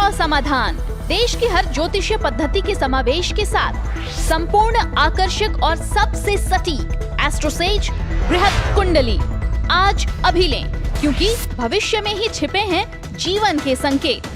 का समाधान, देश की हर ज्योतिषीय पद्धति के समावेश के साथ संपूर्ण, आकर्षक और सबसे सटीक एस्ट्रोसेज बृहद कुंडली। आज अभी लें, क्योंकि भविष्य में ही छिपे हैं जीवन के संकेत।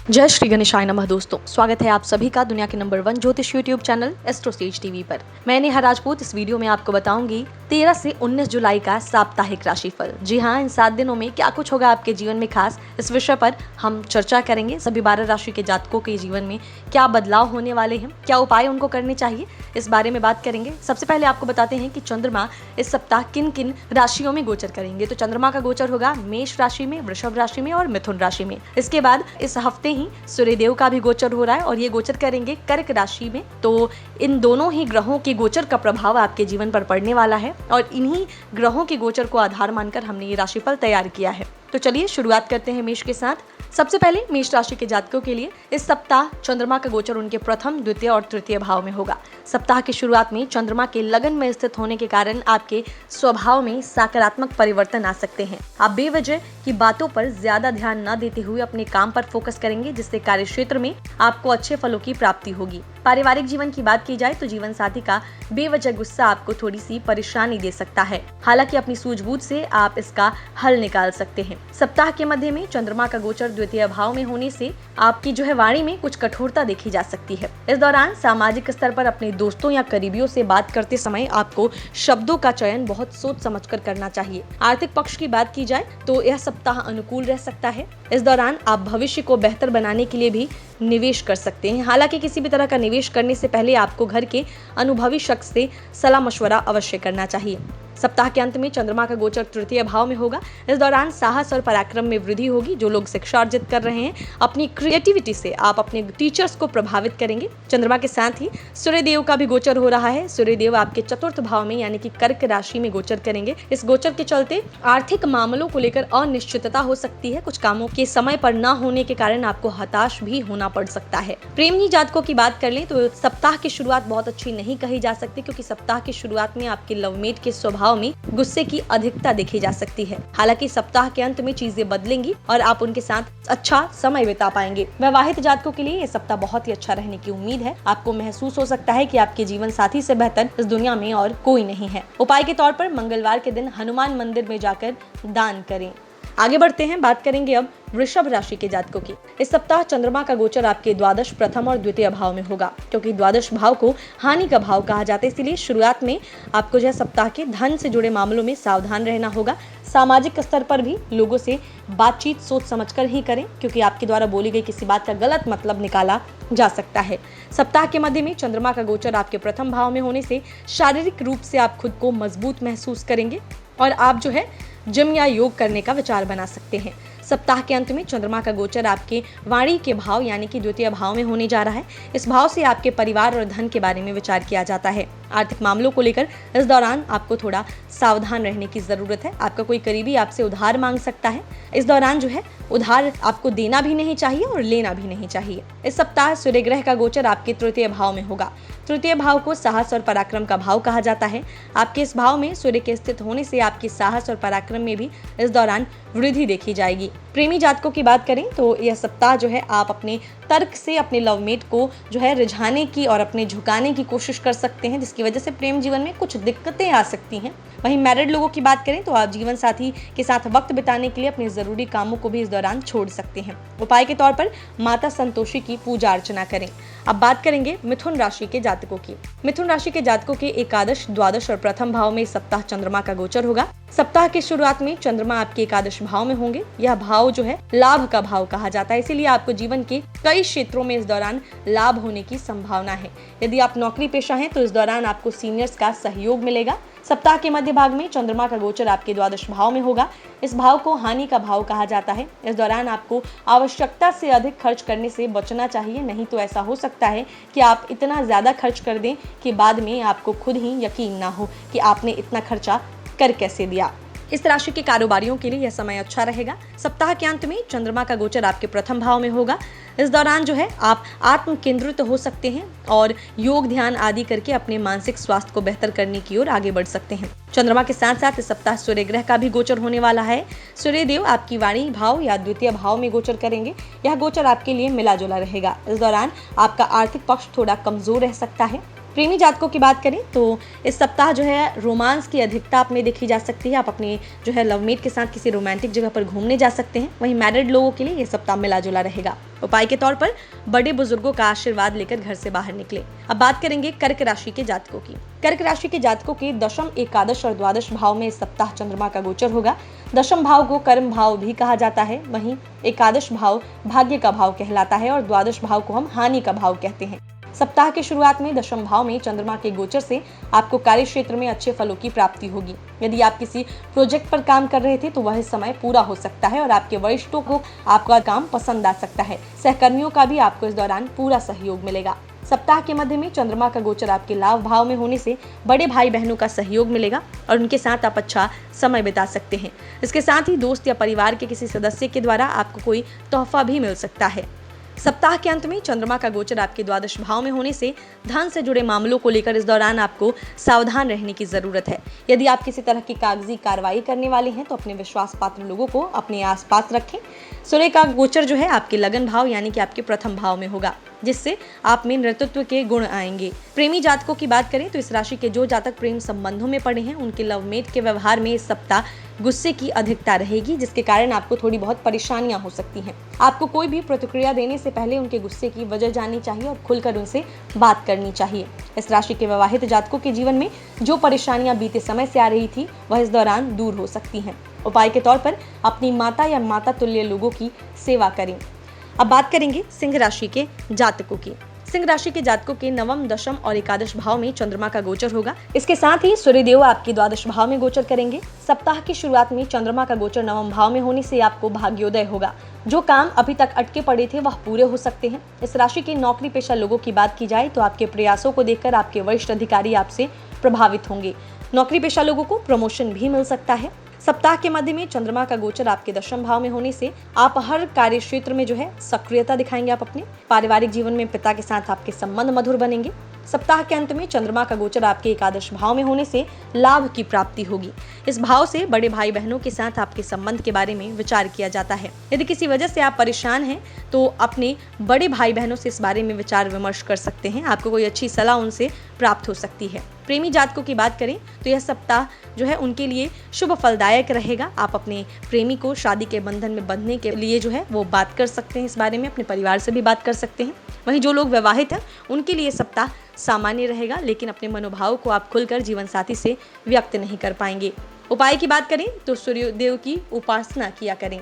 जय श्री गणेशाय नमः दोस्तों, स्वागत है आप सभी का दुनिया के नंबर 1 ज्योतिष यूट्यूब चैनल एस्ट्रोसेज टीवी पर। मैं नेहा राजपूत इस वीडियो में आपको बताऊंगी 13 से 19 जुलाई का साप्ताहिक राशिफल। जी हाँ, इन 7 दिनों में क्या कुछ होगा आपके जीवन में खास, इस विषय पर हम चर्चा करेंगे। सभी 12 राशि के जातकों के जीवन में क्या बदलाव होने वाले हैं, क्या उपाय उनको करने चाहिए, इस बारे में बात करेंगे। सबसे पहले आपको बताते हैं कि चंद्रमा इस सप्ताह किन किन राशियों में गोचर करेंगे। तो चंद्रमा का गोचर होगा मेष राशि में, वृषभ राशि में और मिथुन राशि में। इसके बाद इस हफ्ते ही सूर्यदेव का भी गोचर हो रहा है और ये गोचर करेंगे कर्क राशि में। तो इन दोनों ही ग्रहों के गोचर का प्रभाव आपके जीवन पर पड़ने वाला है और इन्हीं ग्रहों के गोचर को आधार मानकर हमने ये राशिफल तैयार किया है। तो चलिए शुरुआत करते हैं मेष के साथ। सबसे पहले मेष राशि के जातकों के लिए इस सप्ताह चंद्रमा का गोचर उनके प्रथम, द्वितीय और तृतीय भाव में होगा। सप्ताह की शुरुआत में चंद्रमा के लगन में स्थित होने के कारण आपके स्वभाव में सकारात्मक परिवर्तन आ सकते हैं। आप बेवजह की बातों पर ज्यादा ध्यान न देते हुए अपने काम पर फोकस करेंगे, जिससे कार्य क्षेत्र में आपको अच्छे फलों की प्राप्ति होगी। पारिवारिक जीवन की बात की जाए तो जीवन साथी का बेवजह गुस्सा आपको थोड़ी सी परेशानी दे सकता है। हालांकि अपनी सूझबूझ से आप इसका हल निकाल सकते हैं। सप्ताह के मध्य में चंद्रमा का गोचर द्वितीय भाव में होने से आपकी वाणी में कुछ कठोरता देखी जा सकती है। इस दौरान सामाजिक स्तर पर अपने दोस्तों या करीबियों से बात करते समय आपको शब्दों का चयन बहुत सोच समझकर करना चाहिए। आर्थिक पक्ष की बात की जाए तो यह सप्ताह अनुकूल रह सकता है। इस दौरान आप भविष्य को बेहतर बनाने के लिए भी निवेश कर सकते हैं। हालांकि किसी भी तरह का निवेश करने से पहले आपको घर के अनुभवी शख्स से सलाह मशवरा अवश्य करना चाहिए। सप्ताह के अंत में चंद्रमा का गोचर तृतीय भाव में होगा। इस दौरान साहस और पराक्रम में वृद्धि होगी। जो लोग शिक्षा अर्जित कर रहे हैं, अपनी क्रिएटिविटी से आप अपने टीचर्स को प्रभावित करेंगे। चंद्रमा के साथ ही सूर्यदेव का भी गोचर हो रहा है। सूर्यदेव आपके चतुर्थ भाव में यानी कि कर्क राशि में गोचर करेंगे। इस गोचर के चलते आर्थिक मामलों को लेकर अनिश्चितता हो सकती है। कुछ कामों के समय पर न होने के कारण आपको हताश भी होना पड़ सकता है। प्रेमी जातकों की बात कर ले तो सप्ताह की शुरुआत बहुत अच्छी नहीं कही जा सकती, क्योंकि सप्ताह की शुरुआत में आपके लवमेट के स्वभाव में गुस्से की अधिकता देखी जा सकती है। हालांकि सप्ताह के अंत में चीजें बदलेंगी और आप उनके साथ अच्छा समय बिता पाएंगे। वैवाहिक जातकों के लिए यह सप्ताह बहुत ही अच्छा रहने की उम्मीद है। आपको महसूस हो सकता है कि आपके जीवन साथी से बेहतर इस दुनिया में और कोई नहीं है। उपाय के तौर पर मंगलवार के दिन हनुमान मंदिर में जाकर दान करें। आगे बढ़ते हैं, बात करेंगे अब वृषभ राशि के जातकों की। इस सप्ताह चंद्रमा का गोचर आपके द्वादश, प्रथम और द्वितीय भाव में होगा। क्योंकि द्वादश भाव को हानि का भाव कहा जाता है, इसलिए शुरुआत में आपको सप्ताह के धन से जुड़े मामलों में सावधान रहना होगा। सामाजिक स्तर पर भी लोगों से बातचीत सोच समझकर ही करें, क्योंकि आपके द्वारा बोली गई किसी बात का गलत मतलब निकाला जा सकता है। सप्ताह के मध्य में चंद्रमा का गोचर आपके प्रथम भाव में होने से शारीरिक रूप से आप खुद को मजबूत महसूस करेंगे और आप जिम या योग करने का विचार बना सकते हैं। सप्ताह के अंत में चंद्रमा का गोचर आपके वाणी के भाव यानी कि द्वितीय भाव में होने जा रहा है। इस भाव से आपके परिवार और धन के बारे में विचार किया जाता है। आर्थिक मामलों को लेकर इस दौरान आपको थोड़ा सावधान रहने की जरूरत है। आपका कोई करीबी आपसे उधार मांग सकता है। इस दौरान उधार आपको देना भी नहीं चाहिए और लेना भी नहीं चाहिए। इस सप्ताह सूर्य ग्रह का गोचर आपके तृतीय भाव में होगा। तृतीय भाव को साहस और पराक्रम का भाव कहा जाता है। आपके इस भाव में सूर्य के स्थित होने से आपकी साहस और पराक्रम में भी इस दौरान वृद्धि देखी जाएगी। प्रेमी जातकों की बात करें तो यह सप्ताह आप अपने तर्क से अपने लवमेट को रिझाने की और अपने झुकाने की कोशिश कर सकते हैं, जिसकी वजह से प्रेम जीवन में कुछ दिक्कतें आ सकती हैं। वहीं मैरिड लोगों की बात करें तो आप जीवन साथी के साथ वक्त बिताने के लिए अपने जरूरी कामों को भी इस दौरान छोड़ सकते हैं। उपाय के तौर पर माता संतोषी की पूजा अर्चना करें। अब बात करेंगे मिथुन राशि के जातकों की। मिथुन राशि के जातकों के एकादश, द्वादश और प्रथम भाव में इस सप्ताह चंद्रमा का गोचर होगा। सप्ताह की शुरुआत में चंद्रमा आपके एकादश भाव में होंगे। यह भाव लाभ का भाव कहा जाता है, इसीलिए आपको जीवन के कई क्षेत्रों में इस दौरान लाभ होने की संभावना है। यदि आप नौकरी पेशा हैं तो इस दौरान आपको सीनियर्स का सहयोग मिलेगा। सप्ताह के मध्य भाग में चंद्रमा का गोचर आपके द्वादश भाव में होगा। इस भाव को हानि का भाव कहा जाता है। इस दौरान आपको आवश्यकता से अधिक खर्च करने से बचना चाहिए, नहीं तो ऐसा हो सकता है कि आप इतना ज्यादा खर्च कर दें कि बाद में आपको खुद ही यकीन ना हो कि आपने इतना खर्चा कर कैसे दिया। इस राशि के कारोबारियों के लिए यह समय अच्छा रहेगा। सप्ताह के अंत में चंद्रमा का गोचर आपके प्रथम भाव में होगा। इस दौरान जो है आप आत्म केंद्रित हो सकते हैं और योग, ध्यान आदि करके अपने मानसिक स्वास्थ्य को बेहतर करने की ओर आगे बढ़ सकते हैं। चंद्रमा के साथ साथ इस सप्ताह सूर्य ग्रह का भी गोचर होने वाला है। सूर्य देव आपकी वाणी भाव या द्वितीय भाव में गोचर करेंगे। यह गोचर आपके लिए मिला जुला रहेगा। इस दौरान आपका आर्थिक पक्ष थोड़ा कमजोर रह सकता है। प्रेमी जातकों की बात करें तो इस सप्ताह जो है रोमांस की अधिकता आप में देखी जा सकती है। आप अपने जो है लवमेट के साथ किसी रोमांटिक जगह पर घूमने जा सकते हैं। वहीं मैरिड लोगों के लिए यह सप्ताह मिला जुला रहेगा। उपाय के तौर पर बड़े बुजुर्गों का आशीर्वाद लेकर घर से बाहर निकले। अब बात करेंगे कर्क राशि के जातकों की। कर्क राशि के जातकों के दशम, एकादश और द्वादश भाव में इस सप्ताह चंद्रमा का गोचर होगा। दशम भाव को कर्म भाव भी कहा जाता है। वहीं एकादश भाव भाग्य का भाव कहलाता है और द्वादश भाव को हम हानि का भाव कहते हैं। सप्ताह की शुरुआत में दशम भाव में चंद्रमा के गोचर से आपको कार्य क्षेत्र में अच्छे फलों की प्राप्ति होगी। यदि आप किसी प्रोजेक्ट पर काम कर रहे थे तो वह समय पूरा हो सकता है और आपके वरिष्ठों को आपका काम पसंद आ सकता है। सहकर्मियों का भी आपको इस दौरान पूरा सहयोग मिलेगा। सप्ताह के मध्य में चंद्रमा का गोचर आपके लाभ भाव में होने से बड़े भाई बहनों का सहयोग मिलेगा और उनके साथ आप अच्छा समय बिता सकते हैं। इसके साथ ही दोस्त या परिवार के किसी सदस्य के द्वारा आपको कोई तोहफा भी मिल सकता है। सप्ताह के अंत में चंद्रमा का गोचर आपके द्वादश भाव में होने से धन से जुड़े मामलों को लेकर इस दौरान आपको सावधान रहने की जरूरत है। यदि आप किसी तरह की कागजी कार्रवाई करने वाले हैं तो अपने विश्वास पात्र लोगों को अपने आसपास रखें। सूर्य का गोचर जो है आपके लगन भाव यानी कि आपके प्रथम भाव में होगा, जिससे आप में नेतृत्व के गुण आएंगे। प्रेमी जातकों की बात करें तो इस राशि के जो जातक प्रेम संबंधों में पड़े हैं उनके लवमेट के व्यवहार में इस सप्ताह गुस्से की अधिकता रहेगी, जिसके कारण आपको थोड़ी बहुत परेशानियां हो सकती हैं। आपको कोई भी प्रतिक्रिया देने से पहले उनके गुस्से की वजह जाननी चाहिए और खुलकर उनसे बात करनी चाहिए। इस राशि के विवाहित जातकों के जीवन में जो परेशानियां बीते समय से आ रही थी वह इस दौरान दूर हो सकती हैं। उपाय के तौर पर अपनी माता या माता तुल्य लोगों की सेवा करें। अब बात करेंगे सिंह राशि के जातकों की। सिंह राशि के जातकों के नवम, दशम और एकादश भाव में चंद्रमा का गोचर होगा। इसके साथ ही सूर्यदेव आपके द्वादश भाव में गोचर करेंगे। सप्ताह की शुरुआत में चंद्रमा का गोचर नवम भाव में होने से आपको भाग्योदय होगा। जो काम अभी तक अटके पड़े थे वह पूरे हो सकते हैं। इस राशि के नौकरी पेशा लोगों की बात की जाए तो आपके प्रयासों को देखकर आपके वरिष्ठ अधिकारी आपसे प्रभावित होंगे। नौकरी पेशा लोगों को प्रमोशन भी मिल सकता है। सप्ताह के मध्य में चंद्रमा का गोचर आपके दशम भाव में होने से आप हर कार्य क्षेत्र में जो है सक्रियता दिखाएंगे। आप अपने पारिवारिक जीवन में पिता के साथ आपके संबंध मधुर बनेंगे। सप्ताह के अंत में चंद्रमा का गोचर आपके एकादश भाव में होने से लाभ की प्राप्ति होगी। इस भाव से बड़े भाई बहनों के साथ आपके संबंध के बारे में विचार किया जाता है। यदि किसी वजह से आप परेशान हैं तो अपने बड़े भाई बहनों से इस बारे में विचार विमर्श कर सकते हैं। आपको कोई अच्छी सलाह उनसे प्राप्त हो सकती है। प्रेमी जातकों की बात करें तो यह सप्ताह जो है उनके लिए शुभ फलदायक रहेगा। आप अपने प्रेमी को शादी के बंधन में बंधने के लिए जो है वो बात कर सकते हैं। इस बारे में अपने परिवार से भी बात कर सकते हैं। वहीं जो लोग विवाहित हैं उनके लिए सप्ताह सामान्य रहेगा, लेकिन अपने मनोभाव को आप खुलकर जीवन साथी से व्यक्त नहीं कर पाएंगे। उपाय की बात करें तो सूर्यदेव की उपासना किया करें।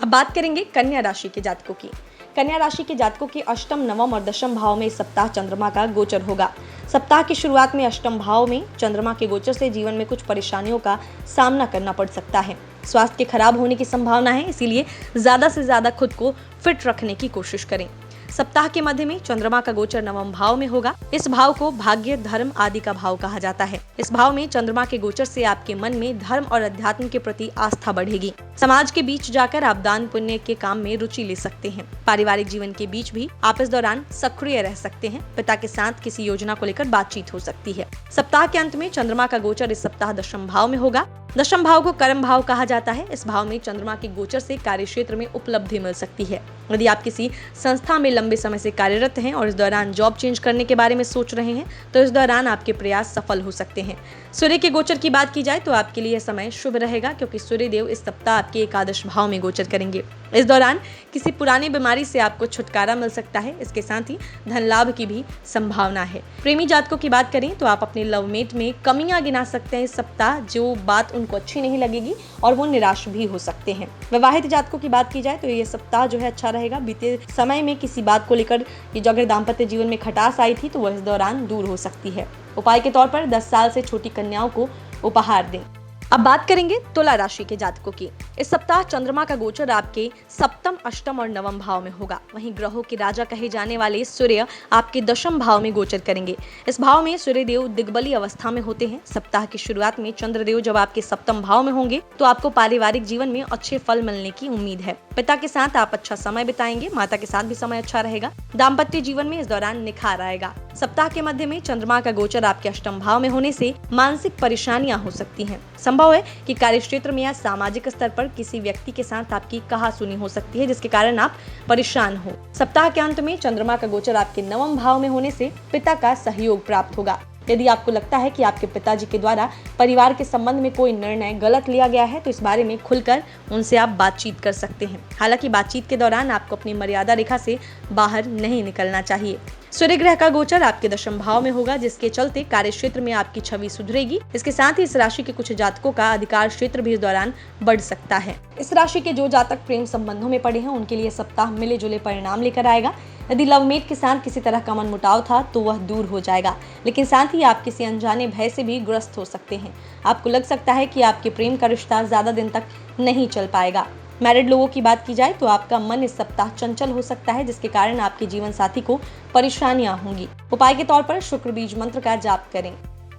अब बात करेंगे कन्या राशि के जातकों की। कन्या राशि के जातकों के अष्टम, नवम और दशम भाव में इस सप्ताह चंद्रमा का गोचर होगा। सप्ताह की शुरुआत में अष्टम भाव में चंद्रमा के गोचर से जीवन में कुछ परेशानियों का सामना करना पड़ सकता है। स्वास्थ्य के खराब होने की संभावना है, इसीलिए ज्यादा से ज्यादा खुद को फिट रखने की कोशिश करें। सप्ताह के मध्य में चंद्रमा का गोचर नवम भाव में होगा। इस भाव को भाग्य, धर्म आदि का भाव कहा जाता है। इस भाव में चंद्रमा के गोचर से आपके मन में धर्म और अध्यात्म के प्रति आस्था बढ़ेगी। समाज के बीच जाकर आप दान पुण्य के काम में रुचि ले सकते हैं। पारिवारिक जीवन के बीच भी आप इस दौरान सक्रिय रह सकते हैं। पिता के साथ किसी योजना को लेकर बातचीत हो सकती है। सप्ताह के अंत में चंद्रमा का गोचर इस सप्ताह दशम भाव में होगा। दशम भाव को कर्म भाव कहा जाता है। इस भाव में चंद्रमा के गोचर से कार्य क्षेत्र में उपलब्धि मिल सकती है। यदि आप किसी संस्था में लंबे समय से कार्यरत हैं और इस दौरान जॉब चेंज करने के बारे में सोच रहे हैं तो इस दौरान आपके प्रयास सफल हो सकते हैं। सूर्य के गोचर की बात की जाए तो आपके लिए यह समय शुभ रहेगा, क्योंकि सूर्य देव इस सप्ताह आपके एकादश भाव में गोचर करेंगे। इस दौरान किसी पुरानी बीमारी से आपको छुटकारा मिल सकता है। इसके साथ ही धन लाभ की भी संभावना है। प्रेमी जातकों की बात करें तो आप अपने लवमेट में कमियां गिना सकते हैं इस सप्ताह, जो बात उनको अच्छी नहीं लगेगी और वो निराश भी हो सकते हैं। विवाहित जातकों की बात की जाए तो ये सप्ताह जो है अच्छा रहेगा। बीते समय में किसी बात को लेकर जो अगर दाम्पत्य जीवन में खटास आई थी तो वह इस दौरान दूर हो सकती है। उपाय के तौर पर 10 साल से छोटी कन्याओं को उपहार दें। अब बात करेंगे तुला राशि के जातकों की। इस सप्ताह चंद्रमा का गोचर आपके सप्तम, अष्टम और नवम भाव में होगा। वहीं ग्रहों के राजा कहे जाने वाले सूर्य आपके दशम भाव में गोचर करेंगे। इस भाव में सूर्य देव दिग्बली अवस्था में होते हैं। सप्ताह की शुरुआत में चंद्रदेव जब आपके सप्तम भाव में होंगे तो आपको पारिवारिक जीवन में अच्छे फल मिलने की उम्मीद है। पिता के साथ आप अच्छा समय बिताएंगे। माता के साथ भी समय अच्छा रहेगा। दाम्पत्य जीवन में इस दौरान निखार आएगा। सप्ताह के मध्य में चंद्रमा का गोचर आपके अष्टम भाव में होने से मानसिक परेशानियां हो सकती हैं। संभव है कि कार्यक्षेत्र में या सामाजिक स्तर पर किसी व्यक्ति के साथ आपकी कहासुनी हो सकती है, जिसके कारण आप परेशान हो। सप्ताह के अंत में चंद्रमा का गोचर आपके नवम भाव में होने से पिता का सहयोग प्राप्त होगा। यदि आपको लगता है कि आपके पिताजी के द्वारा परिवार के संबंध में कोई निर्णय गलत लिया गया है तो इस बारे में खुलकर उनसे आप बातचीत कर सकते हैं। हालांकि बातचीत के दौरान आपको अपनी मर्यादा रेखा से बाहर नहीं निकलना चाहिए। सूर्य ग्रह का गोचर आपके दशम भाव में होगा, जिसके चलते कार्यक्षेत्र में आपकी छवि सुधरेगी। इसके साथ ही इस राशि के कुछ जातकों का अधिकार क्षेत्र भी इस दौरान बढ़ सकता है। इस राशि के जो जातक प्रेम संबंधों में पड़े हैं उनके लिए सप्ताह मिले जुले परिणाम लेकर आएगा। यदि लवमेट के साथ किसी तरह का मनमुटाव था तो वह दूर हो जाएगा, लेकिन साथ ही आप किसी अनजाने भय से भी ग्रस्त हो सकते हैं। आपको लग सकता है कि आपके प्रेम का रिश्ता ज्यादा दिन तक नहीं चल पाएगा। मैरिड लोगों की बात की जाए तो आपका मन इस सप्ताह चंचल हो सकता है, जिसके कारण आपके जीवन साथी को परेशानियां होंगी। उपाय के तौर पर शुक्र बीज मंत्र का जाप करें।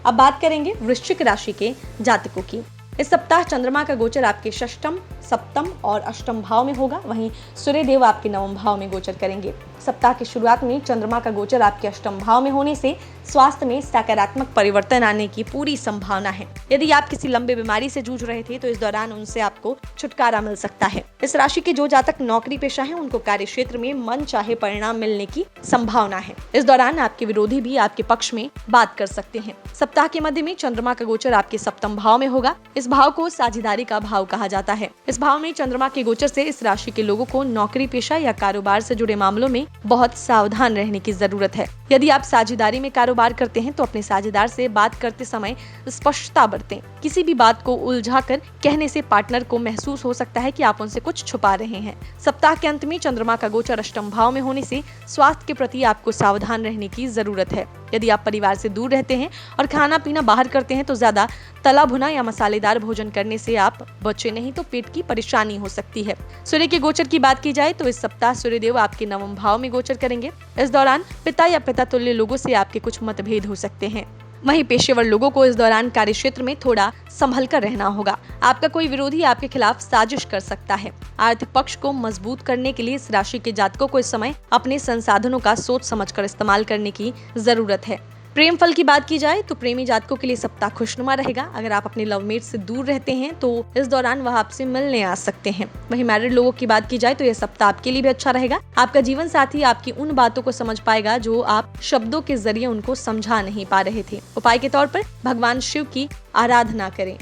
अब बात करेंगे वृश्चिक राशि के जातकों की। इस सप्ताह चंद्रमा का गोचर आपके षष्टम, सप्तम और अष्टम भाव में होगा। वहीं सूर्य देव आपके नवम भाव में गोचर करेंगे। सप्ताह की शुरुआत में चंद्रमा का गोचर आपके अष्टम भाव में होने से स्वास्थ्य में सकारात्मक परिवर्तन आने की पूरी संभावना है। यदि आप किसी लंबे बीमारी से जूझ रहे थे तो इस दौरान उनसे आपको छुटकारा मिल सकता है। इस राशि के जो जातक नौकरी पेशा हैं उनको कार्य क्षेत्र में मन चाहे परिणाम मिलने की संभावना है। इस दौरान आपके विरोधी भी आपके पक्ष में बात कर सकते हैं। सप्ताह के मध्य में चंद्रमा का गोचर आपके सप्तम भाव में होगा। इस भाव को साझेदारी का भाव कहा जाता है। इस भाव में चंद्रमा के गोचर से इस राशि के लोगों को नौकरी पेशा या कारोबार से जुड़े मामलों में बहुत सावधान रहने की जरूरत है। यदि आप साझेदारी में कारोबार करते हैं तो अपने साझेदार से बात करते समय स्पष्टता बरतें। किसी भी बात को उलझाकर कहने से पार्टनर को महसूस हो सकता है कि आप उनसे कुछ छुपा रहे हैं। सप्ताह के अंत में चंद्रमा का गोचर अष्टम भाव में होने से स्वास्थ्य के प्रति आपको सावधान रहने की जरूरत है। यदि आप परिवार से दूर रहते हैं और खाना पीना बाहर करते हैं तो ज्यादा तला भुना या मसालेदार भोजन करने से आप बचे, नहीं तो पेट की परेशानी हो सकती है। सूर्य के गोचर की बात की जाए तो इस सप्ताह सूर्य देव आपके नवम भाव में गोचर करेंगे। इस दौरान पिता या पिता तुल्य लोगों से आपके कुछ मतभेद हो सकते हैं। वहीं पेशेवर लोगों को इस दौरान कार्य क्षेत्र में थोड़ा संभल कर रहना होगा। आपका कोई विरोधी आपके खिलाफ साजिश कर सकता है। आर्थिक पक्ष को मजबूत करने के लिए इस राशि के जातकों को इस समय अपने संसाधनों का सोच समझकर इस्तेमाल करने की जरूरत है। प्रेम फल की बात की जाए तो प्रेमी जातकों के लिए सप्ताह खुशनुमा रहेगा। अगर आप अपने लवमेट से दूर रहते हैं तो इस दौरान वह आपसे मिलने आ सकते हैं। वहीं मैरिड लोगों की बात की जाए तो यह सप्ताह आपके लिए भी अच्छा रहेगा। आपका जीवन साथी आपकी उन बातों को समझ पाएगा जो आप शब्दों के जरिए उनको समझा नहीं पा रहे थे। उपाय के तौर पर भगवान शिव की आराधना करें।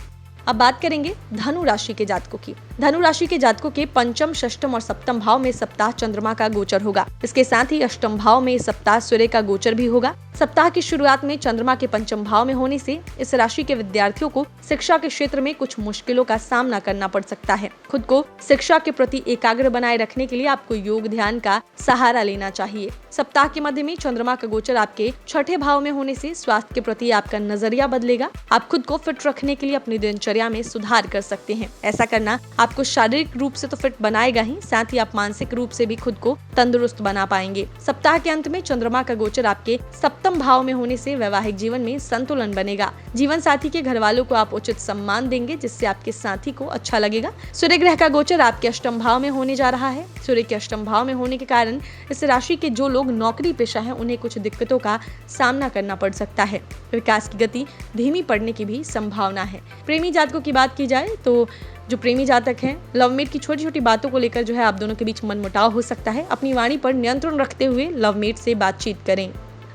अब बात करेंगे धनु राशि के जातकों की। धनु राशि के जातकों के पंचम, षष्टम और सप्तम भाव में सप्ताह चंद्रमा का गोचर होगा। इसके साथ ही अष्टम भाव में इस सप्ताह सूर्य का गोचर भी होगा। सप्ताह की शुरुआत में चंद्रमा के पंचम भाव में होने से इस राशि के विद्यार्थियों को शिक्षा के क्षेत्र में कुछ मुश्किलों का सामना करना पड़ सकता है। खुद को शिक्षा के प्रति एकाग्र बनाए रखने के लिए आपको योग ध्यान का सहारा लेना चाहिए। सप्ताह के मध्य में चंद्रमा का गोचर आपके छठे भाव में होने से स्वास्थ्य के प्रति आपका नजरिया बदलेगा। आप खुद को फिट रखने के लिए अपनी दिनचर्या में सुधार कर सकते हैं। ऐसा करना आपको शारीरिक रूप से तो फिट बनाएगा ही, साथ ही आप मानसिक रूप से भी खुद को तंदुरुस्त बना पाएंगे। सप्ताह के अंत में चंद्रमा का गोचर आपके सप्तम भाव में होने से वैवाहिक जीवन में संतुलन बनेगा। जीवन साथी के घर वालों को आप उचित सम्मान देंगे, जिससे आपके साथी को अच्छा लगेगा। सूर्य ग्रह का गोचर आपके अष्टम भाव में होने जा रहा है। सूर्य के अष्टम भाव में होने के कारण इस राशि के जो लोग नौकरी पेशा हैं उन्हें कुछ दिक्कतों का सामना करना पड़ सकता है। विकास की गति धीमी पड़ने की भी संभावना है। प्रेमी जातकों की बात की जाए तो जो प्रेमी जातक हैं, लवमेट की छोटी छोटी बातों को लेकर जो है आप दोनों के बीच मनमुटाव हो सकता है। अपनी वाणी पर नियंत्रण रखते हुए लवमेट से बातचीत करें।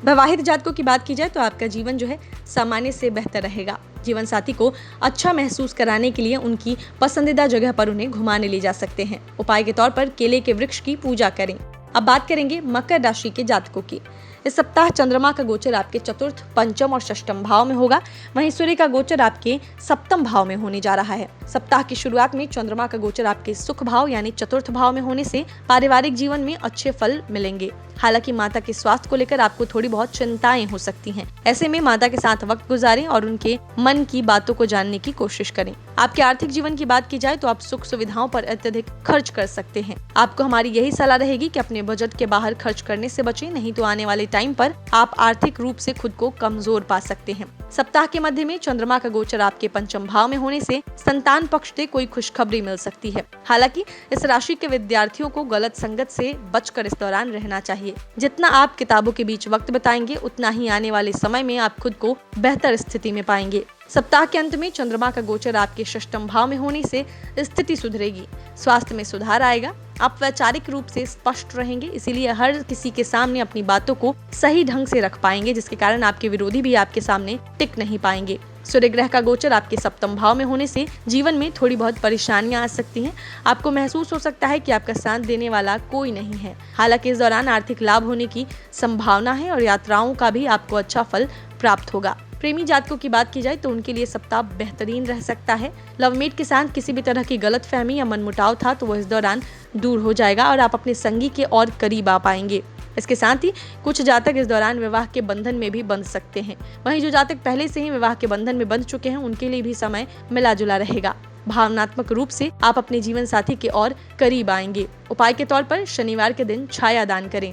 वैवाहिक जातकों की बात की जाए तो आपका जीवन जो है सामान्य से बेहतर रहेगा। जीवन साथी को अच्छा महसूस कराने के लिए उनकी पसंदीदा जगह पर उन्हें घुमाने ले जा सकते हैं। उपाय के तौर पर केले के वृक्ष की पूजा करें। अब बात करेंगे मकर राशि के जातकों की। इस सप्ताह चंद्रमा का गोचर आपके चतुर्थ, पंचम और षष्टम भाव में होगा। वहीं सूर्य का गोचर आपके सप्तम भाव में होने जा रहा है। सप्ताह की शुरुआत में चंद्रमा का गोचर आपके सुख भाव यानी चतुर्थ भाव में होने से पारिवारिक जीवन में अच्छे फल मिलेंगे। हालांकि माता के स्वास्थ्य को लेकर आपको थोड़ी बहुत चिंताएं हो सकती हैं। ऐसे में माता के साथ वक्त गुजारें और उनके मन की बातों को जानने की कोशिश करें। आपके आर्थिक जीवन की बात की जाए तो आप सुख सुविधाओं पर अत्यधिक खर्च कर सकते हैं। आपको हमारी यही सलाह रहेगी कि अपने बजट के बाहर खर्च करने से बचें, नहीं तो आने वाले टाइम पर आप आर्थिक रूप से खुद को कमजोर पा सकते हैं। सप्ताह के मध्य में चंद्रमा का गोचर आपके पंचम भाव में होने से संतान पक्ष से कोई खुशखबरी मिल सकती है। हालांकि इस राशि के विद्यार्थियों को गलत संगत से बचकर इस दौरान रहना चाहिए। जितना आप किताबों के बीच वक्त बिताएंगे, उतना ही आने वाले समय में आप खुद को बेहतर स्थिति में पाएंगे। सप्ताह के अंत में चंद्रमा का गोचर आपके षष्ठम भाव में होने से स्थिति सुधरेगी, स्वास्थ्य में सुधार आएगा, आप वैचारिक रूप से स्पष्ट रहेंगे, इसीलिए हर किसी के सामने अपनी बातों को सही ढंग से रख पाएंगे, जिसके कारण आपके विरोधी भी आपके सामने टिक नहीं पाएंगे। सूर्य ग्रह का गोचर आपके सप्तम भाव में होने से जीवन में थोड़ी बहुत परेशानियां आ सकती हैं। आपको महसूस हो सकता है कि आपका साथ देने वाला कोई नहीं है। हालांकि इस दौरान आर्थिक लाभ होने की संभावना है और यात्राओं का भी आपको अच्छा फल प्राप्त होगा। प्रेमी जातकों की बात की जाए तो उनके लिए सप्ताह बेहतरीन रह सकता है। लवमेट के साथ किसी भी तरह की गलतफहमी या मनमुटाव था तो वह इस दौरान दूर हो जाएगा और आप अपने संगी के और करीब आ पाएंगे। इसके साथ ही कुछ जातक इस दौरान विवाह के बंधन में भी बंध सकते हैं। वहीं जो जातक पहले से ही विवाह के बंधन में बंध चुके हैं, उनके लिए भी समय मिला जुला रहेगा। भावनात्मक रूप से आप अपने जीवन साथी के और करीब आएंगे। उपाय के तौर पर शनिवार के दिन छाया दान करें।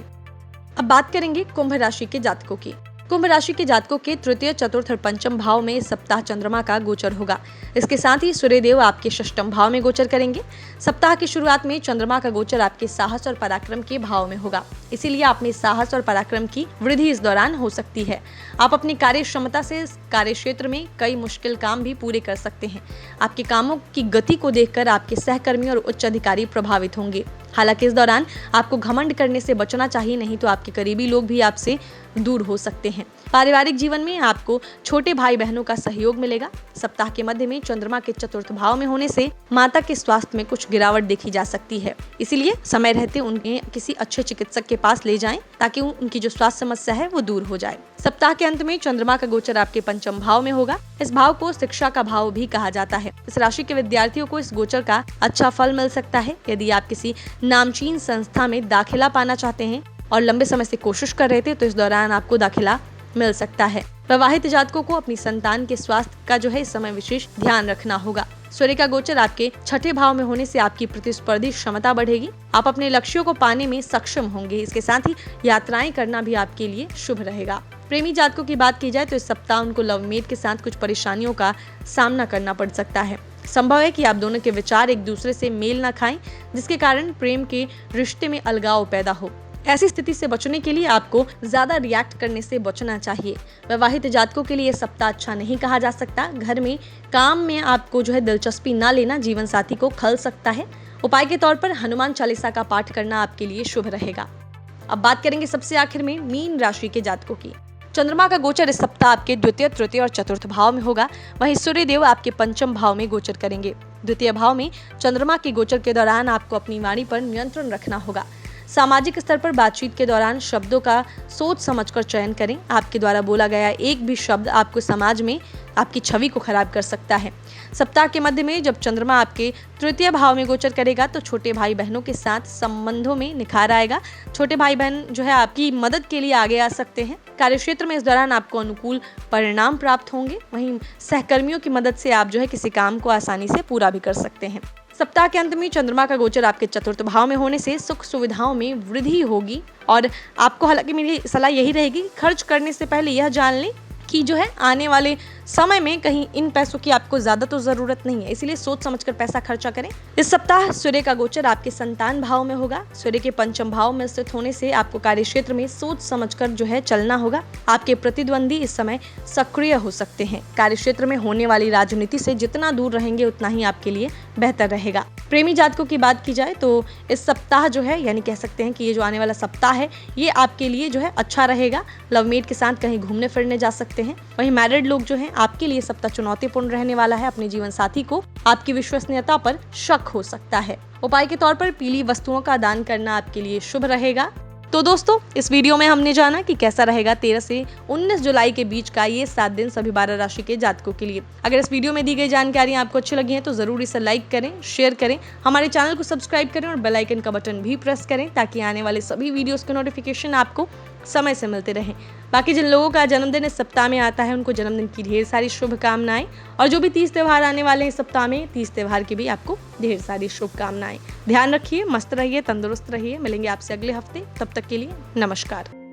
अब बात करेंगे कुंभ राशि के जातकों की। कुंभ राशि के जातकों के तृतीय, चतुर्थ और पंचम भाव में इस सप्ताह चंद्रमा का गोचर होगा। इसके साथ ही सूर्यदेव आपके षष्ठम भाव में गोचर करेंगे। सप्ताह की शुरुआत में चंद्रमा का गोचर आपके साहस और पराक्रम के भाव में होगा, इसीलिए आप में साहस और पराक्रम की वृद्धि इस दौरान हो सकती है। आप अपनी कार्य क्षमता से कार्य क्षेत्र में कई मुश्किल काम भी पूरे कर सकते हैं। आपके कामों की गति को देखकर आपके सहकर्मी और उच्च अधिकारी प्रभावित होंगे। हालांकि इस दौरान आपको घमंड करने से बचना चाहिए, नहीं तो आपके करीबी लोग भी आपसे दूर हो सकते हैं। पारिवारिक जीवन में आपको छोटे भाई बहनों का सहयोग मिलेगा। सप्ताह के मध्य में चंद्रमा के चतुर्थ भाव में होने से माता के स्वास्थ्य में कुछ गिरावट देखी जा सकती है, इसीलिए समय रहते उन्हें किसी अच्छे चिकित्सक के पास ले जाएं ताकि उनकी जो स्वास्थ्य समस्या है वो दूर हो जाए। सप्ताह के अंत में चंद्रमा का गोचर आपके पंचम भाव में होगा। इस भाव को शिक्षा का भाव भी कहा जाता है। इस राशि के विद्यार्थियों को इस गोचर का अच्छा फल मिल सकता है। यदि आप किसी नामचीन संस्था में दाखिला पाना चाहते हैं और लंबे समय से कोशिश कर रहे थे तो इस दौरान आपको दाखिला मिल सकता है। विवाहित जातकों को अपनी संतान के स्वास्थ्य का जो है इस समय विशेष ध्यान रखना होगा। सूर्य का गोचर आपके छठे भाव में होने से आपकी प्रतिस्पर्धी क्षमता बढ़ेगी। आप अपने लक्ष्यों को पाने में सक्षम होंगे। इसके साथ ही यात्राएं करना भी आपके लिए शुभ रहेगा। प्रेमी जातकों की बात की जाए तो इस सप्ताह उनको लवमेट के साथ कुछ परेशानियों का सामना करना पड़ सकता है। संभव है कि आप दोनों के विचार एक दूसरे से मेल न खाएं, जिसके कारण प्रेम के रिश्ते में अलगाव पैदा हो। ऐसी स्थिति से बचने के लिए आपको ज्यादा रिएक्ट करने से बचना चाहिए। विवाहित जातकों के लिए सप्ताह अच्छा नहीं कहा जा सकता। घर में काम में आपको जो है दिलचस्पी न लेना जीवन साथी को खल सकता है। उपाय के तौर पर हनुमान चालीसा का पाठ करना आपके लिए शुभ रहेगा। अब बात करेंगे सबसे आखिर में मीन राशि के जातकों की। चंद्रमा का गोचर इस सप्ताह आपके द्वितीय, तृतीय और चतुर्थ भाव में होगा। वहीं सूर्यदेव आपके पंचम भाव में गोचर करेंगे। द्वितीय भाव में चंद्रमा के गोचर के दौरान आपको अपनी वाणी पर नियंत्रण रखना होगा। सामाजिक स्तर पर बातचीत के दौरान शब्दों का सोच समझकर चयन करें। आपके द्वारा बोला गया एक भी शब्द आपको समाज में आपकी छवि को खराब कर सकता है। सप्ताह के मध्य में जब चंद्रमा आपके तृतीय भाव में गोचर करेगा तो छोटे भाई बहनों के साथ संबंधों में निखार आएगा। छोटे भाई बहन जो है आपकी मदद के लिए आगे आ सकते हैं। कार्यक्षेत्र में इस दौरान आपको अनुकूल परिणाम प्राप्त होंगे। वहीं सहकर्मियों की मदद से आप जो है किसी काम को आसानी से पूरा भी कर सकते हैं। सप्ताह के अंत में चंद्रमा का गोचर आपके चतुर्थ भाव में होने से सुख सुविधाओं में वृद्धि होगी और आपको, हालांकि मेरी सलाह यही रहेगी, खर्च करने से पहले यह जान लें कि जो है आने वाले समय में कहीं इन पैसों की आपको ज्यादा तो जरूरत नहीं है, इसलिए सोच समझकर पैसा खर्चा करें। इस सप्ताह सूर्य का गोचर आपके संतान भाव में होगा। सूर्य के पंचम भाव में स्थित होने से आपको कार्यक्षेत्र में सोच समझकर जो है चलना होगा। आपके प्रतिद्वंदी इस समय सक्रिय हो सकते हैं। कार्यक्षेत्र में होने वाली राजनीति से जितना दूर रहेंगे उतना ही आपके लिए बेहतर रहेगा। प्रेमी जातकों की बात की जाए तो इस सप्ताह जो है, यानी कह सकते हैं कि ये जो आने वाला सप्ताह है ये आपके लिए जो है अच्छा रहेगा। लवमेट के साथ कहीं घूमने फिरने जा सकते हैं। वहीं मैरिड लोग जो हैं आपके लिए सप्ताह चुनौतीपूर्ण रहने वाला है। अपने जीवन साथी को आपकी विश्वसनीयता पर शक हो सकता है। उपाय के तौर पर पीली वस्तुओं का दान करना आपके लिए शुभ रहेगा। तो दोस्तों इस वीडियो में हमने जाना कि कैसा रहेगा 13 से 19 जुलाई के बीच का ये 7 दिन सभी 12 राशि के जातकों के लिए। अगर इस वीडियो में दी गई जानकारी आपको अच्छी लगी है तो जरूर इसे लाइक करें, शेयर करें, हमारे चैनल को सब्सक्राइब करें और बेल आइकन का बटन भी प्रेस करें ताकि आने वाले सभी वीडियोस के नोटिफिकेशन आपको समय से मिलते रहें। बाकी जिन लोगों का जन्मदिन इस सप्ताह में आता है उनको जन्मदिन की ढेर सारी शुभकामनाएं, और जो भी 30 त्यौहार आने वाले हैं इस सप्ताह में 30 त्यौहार की भी आपको ढेर सारी शुभकामनाएं। ध्यान रखिए, मस्त रहिए, तंदुरुस्त रहिए। मिलेंगे आपसे अगले हफ्ते, तब तक के लिए नमस्कार।